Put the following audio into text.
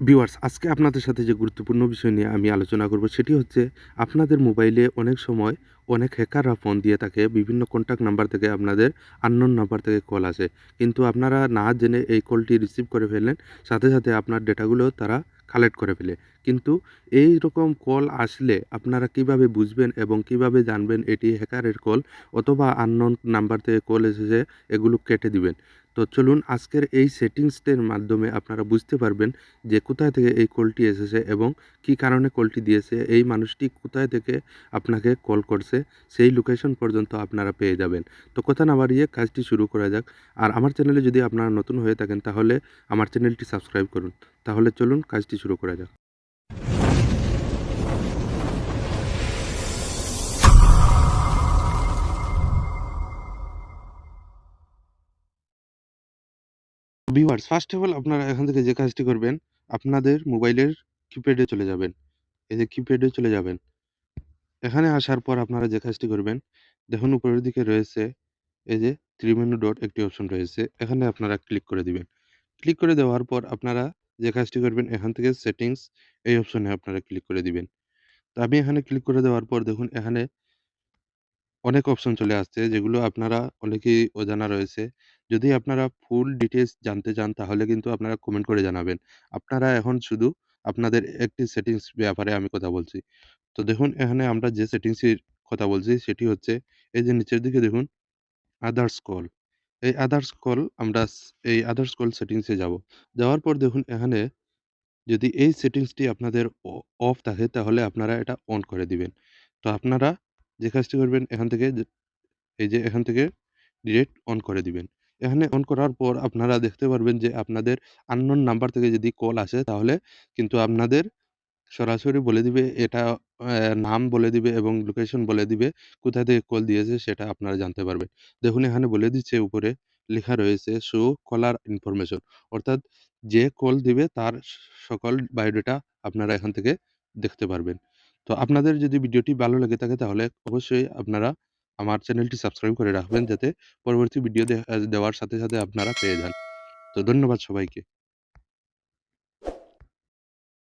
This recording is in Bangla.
ভিউয়ার্স, আজকে আপনাদের সাথে যে গুরুত্বপূর্ণ বিষয় নিয়ে আমি আলোচনা করব সেটি হচ্ছে আপনাদের মোবাইলে অনেক সময় অনেক হ্যাকাররা ফোন দিয়ে থাকে। বিভিন্ন কন্ট্যাক্ট নাম্বার থেকে আপনাদের আননোন নাম্বার থেকে কল আসে। কিন্তু আপনারা না জেনে এই কলটি রিসিভ করে ফেললেন। সাথে, সাথে আপনার ডেটাগুলো তারা কালেক্ট করে ফেলে। কিন্তু এইরকম কল আসলে আপনারা কিভাবে বুঝবেন এবং কিভাবে জানবেন এটি হ্যাকারের কল অথবা আননোন নাম্বার থেকে কল এসেছে, এগুলো কেটে দিবেন। তো চলুন আজকের এই সেটিংসটির মাধ্যমে আপনারা বুঝতে পারবেন যে কোথায় থেকে এই কলটি এসেছে এবং কী কারণে কলটি দিয়েছে, এই মানুষটি কোথায় থেকে আপনাকে কল করছে, সেই লোকেশন পর্যন্ত আপনারা পেয়ে যাবেন। তো কথা না বাড়িয়ে কাজটি শুরু করা যাক। আর আমার চ্যানেলে যদি আপনারা নতুন হয়ে থাকেন তাহলে আমার চ্যানেলটি সাবস্ক্রাইব করুন। তাহলে চলুন কাজটি শুরু করা যাক। ভিউয়ার্স, ফার্স্ট অফ অল আপনারা এখান থেকে যে কাজটি করবেন, আপনাদের মোবাইলের কিপ্যাডে চলে যাবেন। এই যে কিপ্যাডে চলে যাবেন। এখানে আসার পর আপনারা যে কাজটি করবেন, দেখুন উপরের দিকে রয়েছে এই যে 3 মেনু ডট একটি অপশন রয়েছে। এখানে আপনারা ক্লিক করে দিবেন। ক্লিক করে দেওয়ার পর আপনারা যে কাজটি করবেন এখান থেকে সেটিংস এই অপশনে আপনারা ক্লিক করে দিবেন। তো আমি এখানে ক্লিক করে দেওয়ার পর দেখুন এখানে অনেক অপশন চলে আসছে যেগুলো আপনারা অনেকেই অজানা রয়েছে। যদি আপনারা ফুল ডিটেইলস জানতে চান তাহলে কিন্তু আপনারা কমেন্ট করে জানাবেন। আপনারা এখন শুধু আপনাদের একটি সেটিংস ব্যাপারে আমি কথা বলছি। তো দেখুন এখানে আমরা যে সেটিংসের কথা বলছি সেটি হচ্ছে এই যে নিচের দিকে দেখুন আদার্স কল। এই আদার্স কল আমরা এই আদার্স কল সেটিংস এ যাব। যাওয়ার পর দেখুন এখানে যদি এই সেটিংসটি আপনাদের অফ থাকে তাহলে আপনারা এটা অন করে দিবেন। তো আপনারা যে কাজটি করবেন এখান থেকে এই যে এখান থেকে ডিরেক্ট অন করে দিবেন। এখানে অন করার পর আপনারা দেখতে পারবেন যে আপনাদের আননোন নাম্বার থেকে যদি কল আসে তাহলে কিন্তু আপনাদের সরাসরি বলে দিবে এটা নাম বলে দিবে এবং লোকেশন বলে দিবে। কোথা থেকে কল দিয়েছে সেটা আপনারা জানতে পারবেন। দেখুন এখানে বলে দিচ্ছে উপরে লেখা রয়েছে শো কলার ইনফরমেশন, অর্থাৎ যে কল দিবে তার সকল বায়োডাটা আপনারা এখান থেকে দেখতে পারবেন। তো আপনাদের যদি ভিডিওটি ভালো লেগে থাকে তাহলে অবশ্যই আপনারা আমার চ্যানেলটি সাবস্ক্রাইব করে রাখবেন যাতে পরবর্তী ভিডিও দেওয়ার সাথে, সাথে আপনারা পেয়ে যান। তো ধন্যবাদ সবাইকে।